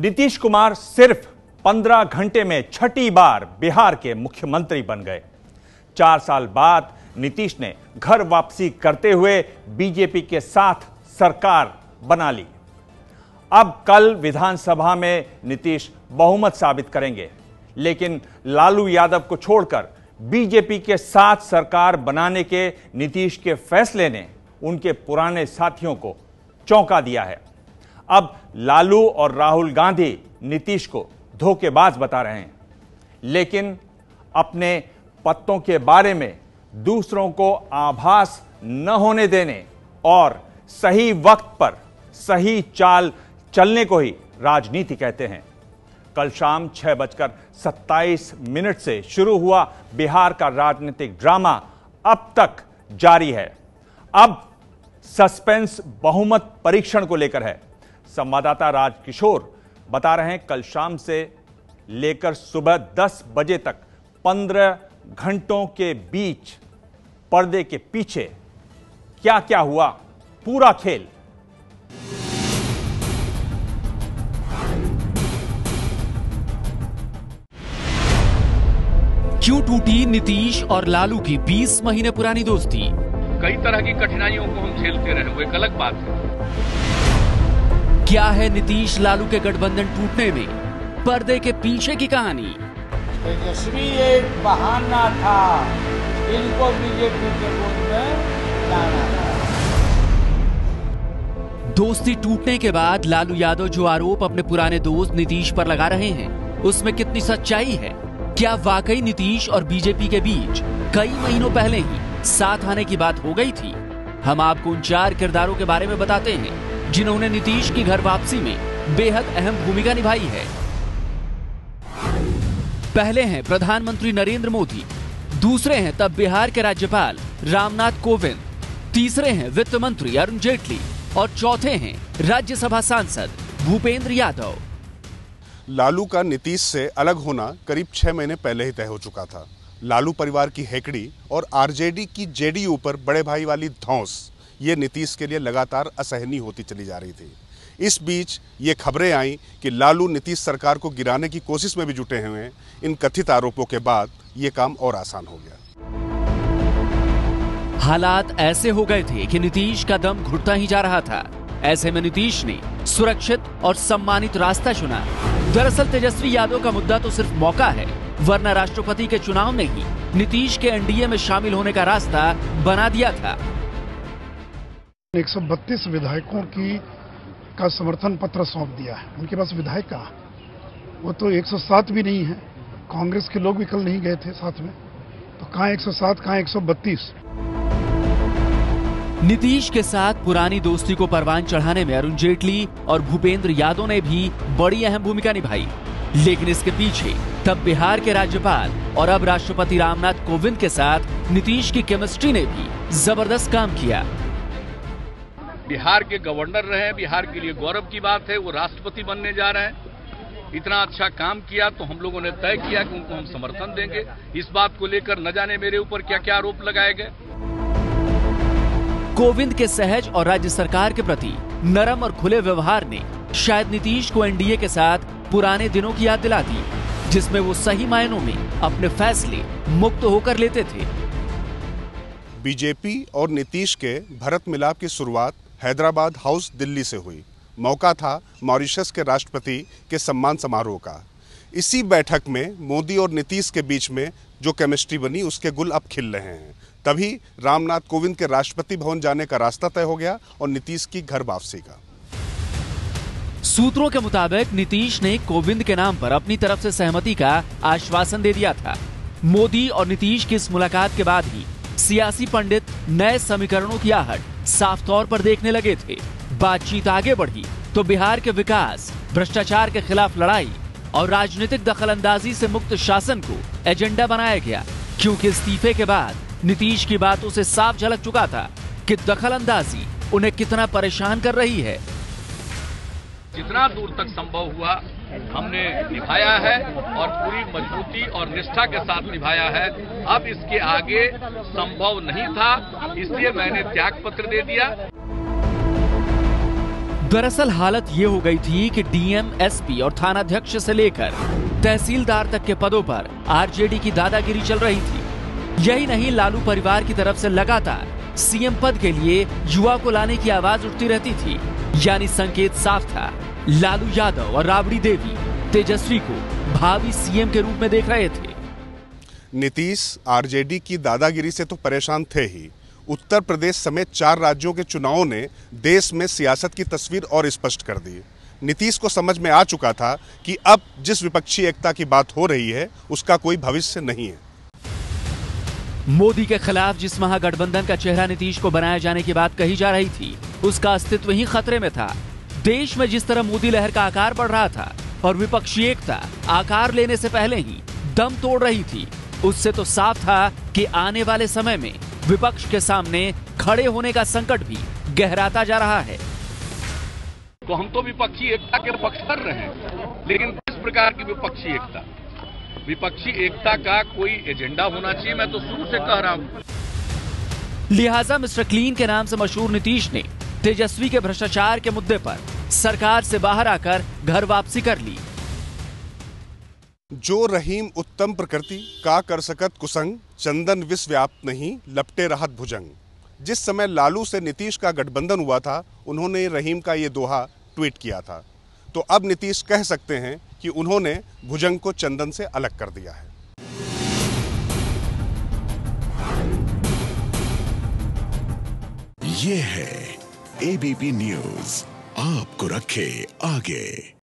नीतीश कुमार सिर्फ 15 घंटे में छठी बार बिहार के मुख्यमंत्री बन गए। 4 साल बाद नीतीश ने घर वापसी करते हुए बीजेपी के साथ सरकार बना ली। अब कल विधानसभा में नीतीश बहुमत साबित करेंगे, लेकिन लालू यादव को छोड़कर बीजेपी के साथ सरकार बनाने के नीतीश के फैसले ने उनके पुराने साथियों को चौंका दिया है। अब लालू और राहुल गांधी नीतीश को धोखेबाज बता रहे हैं, लेकिन अपने पत्तों के बारे में दूसरों को आभास न होने देने और सही वक्त पर सही चाल चलने को ही राजनीति कहते हैं। कल शाम 6:27 से शुरू हुआ बिहार का राजनीतिक ड्रामा अब तक जारी है। अब सस्पेंस बहुमत परीक्षण को लेकर है। संवाददाता राजकिशोर बता रहे हैं, कल शाम से लेकर सुबह 10 बजे तक 15 घंटों के बीच पर्दे के पीछे क्या क्या हुआ, पूरा खेल। क्यों टूटी नीतीश और लालू की 20 महीने पुरानी दोस्ती? कई तरह की कठिनाइयों को हम झेलते रहे, वो एक अलग बात है। क्या है नीतीश लालू के गठबंधन टूटने में पर्दे के पीछे की कहानी? तेजस्वी एक बहाना था, इनको बीजेपी के गोद में लाना था। दोस्ती टूटने के बाद लालू यादव जो आरोप अपने पुराने दोस्त नीतीश पर लगा रहे हैं, उसमें कितनी सच्चाई है? क्या वाकई नीतीश और बीजेपी के बीच कई महीनों पहले ही साथ आने की बात हो गई थी? हम आपको उन 4 किरदारों के बारे में बताते हैं जिन्होंने नीतीश की घर वापसी में बेहद अहम भूमिका निभाई है। पहले हैं प्रधानमंत्री नरेंद्र मोदी, दूसरे हैं तब बिहार के राज्यपाल रामनाथ कोविंद, तीसरे हैं वित्त मंत्री अरुण जेटली और चौथे हैं राज्यसभा सांसद भूपेंद्र यादव। लालू का नीतीश से अलग होना करीब 6 महीने पहले ही तय हो चुका था। लालू परिवार की हेकड़ी और आरजेडी की जेडीयू पर बड़े भाई वाली धौंस ये नीतीश के लिए लगातार असहनीय होती चली जा रही थी। इस बीच ये खबरें आईं कि लालू नीतीश सरकार को गिराने की कोशिश में भी जुटे हुए हैं। इन कथित आरोपों के बाद ये काम और आसान हो गया। हालात ऐसे हो गए थे कि नीतीश का दम घुटता ही जा रहा था। ऐसे में नीतीश ने सुरक्षित और सम्मानित रास्ता चुना। दरअसल तेजस्वी यादव का मुद्दा तो सिर्फ मौका है, वरना राष्ट्रपति के चुनाव ने ही नीतीश के एनडीए में शामिल होने का रास्ता बना दिया था। 132 विधायकों का समर्थन पत्र सौंप दिया है। उनके पास विधायक का वो तो 107 भी नहीं है। कांग्रेस के लोग भी कल नहीं गए थे साथ में, तो कहां 107 कहां 132। नीतीश के साथ पुरानी दोस्ती को परवान चढ़ाने में अरुण जेटली और भूपेंद्र यादव ने भी बड़ी अहम भूमिका निभाई, लेकिन इसके पीछे तब बिहार के राज्यपाल और अब राष्ट्रपति रामनाथ कोविंद के साथ नीतीश की केमिस्ट्री ने भी जबरदस्त काम किया। बिहार के गवर्नर रहे, बिहार के लिए गौरव की बात है। वो राष्ट्रपति बनने जा रहे हैं। इतना अच्छा काम किया तो हम लोगों ने तय किया कि उनको हम समर्थन देंगे। इस बात को लेकर न जाने मेरे ऊपर क्या क्या आरोप लगाए गए। कोविंद के सहज और राज्य सरकार के प्रति नरम और खुले व्यवहार ने शायद नीतीश को एनडीए के साथ पुराने दिनों की याद दिला दी, जिसमें वो सही मायनों में अपने फैसले मुक्त होकर लेते थे। बीजेपी और नीतीश के भरत मिलाप की शुरुआत हैदराबाद हाउस दिल्ली से हुई। मौका था मॉरिशस के राष्ट्रपति के सम्मान समारोह का। इसी बैठक में मोदी और नीतीश के बीच में जो केमिस्ट्री बनी, उसके गुल अब खिल रहे हैं। तभी रामनाथ कोविंद के राष्ट्रपति भवन जाने का रास्ता तय हो गया और नीतीश की घर वापसी का। सूत्रों के मुताबिक नीतीश ने कोविंद के नाम पर अपनी तरफ से सहमति का आश्वासन दे दिया था। मोदी और नीतीश की इस मुलाकात के बाद ही सियासी पंडित नए समीकरणों की आहट साफ तौर पर देखने लगे थे। बातचीत आगे बढ़ी तो बिहार के विकास, भ्रष्टाचार के खिलाफ लड़ाई और राजनीतिक दखलंदाजी से मुक्त शासन को एजेंडा बनाया गया, क्योंकि इस्तीफे के बाद नीतीश की बातों से साफ झलक चुका था कि दखलंदाजी उन्हें कितना परेशान कर रही है। जितना दूर तक संभव हुआ हमने निभाया है और पूरी मजबूती और निष्ठा के साथ निभाया है। अब इसके आगे संभव नहीं था, इसलिए मैंने त्याग पत्र दे दिया। दरअसल हालत ये हो गई थी कि डीएम, एसपी और थानाध्यक्ष से लेकर तहसीलदार तक के पदों पर आरजेडी की दादागिरी चल रही थी। यही नहीं, लालू परिवार की तरफ से लगातार सीएम पद के लिए युवा को लाने की आवाज उठती रहती थी। यानी संकेत साफ था, लालू यादव और राबड़ी देवी तेजस्वी को भावी सीएम के रूप में देख रहे थे। नीतीश आरजेडी की दादागिरी से तो परेशान थे ही, उत्तर प्रदेश समेत 4 राज्यों के चुनावों ने देश में सियासत की तस्वीर और स्पष्ट कर दी। नीतीश को समझ में आ चुका था कि अब जिस विपक्षी एकता की बात हो रही है उसका कोई भविष्य नहीं है। मोदी के खिलाफ जिस महागठबंधन का चेहरा नीतीश को बनाए जाने की बात कही जा रही थी, उसका अस्तित्व ही खतरे में था। देश में जिस तरह मोदी लहर का आकार बढ़ रहा था और विपक्षी एकता आकार लेने से पहले ही दम तोड़ रही थी, उससे तो साफ था कि आने वाले समय में विपक्ष के सामने खड़े होने का संकट भी गहराता जा रहा है। तो हम तो विपक्षी एकता के पक्ष कर रहे हैं, लेकिन किस प्रकार की विपक्षी एकता? विपक्षी एकता का कोई एजेंडा होना चाहिए, मैं तो शुरू से कह रहा हूं। लिहाजा मिस्टर क्लीन के नाम से मशहूर नीतीश ने तेजस्वी के भ्रष्टाचार के मुद्दे पर सरकार से बाहर आकर घर वापसी कर ली। जो रहीम उत्तम प्रकृति का कर सकत कुसंग, चंदन विष व्याप्त नहीं लपटे रहत भुजंग। जिस समय लालू से नीतीश का गठबंधन हुआ था, उन्होंने रहीम का ये दोहा ट्वीट किया था। तो अब नीतीश कह सकते हैं कि उन्होंने भुजंग को चंदन से अलग कर दिया है। ये है एबीपी न्यूज, आपको रखे आगे।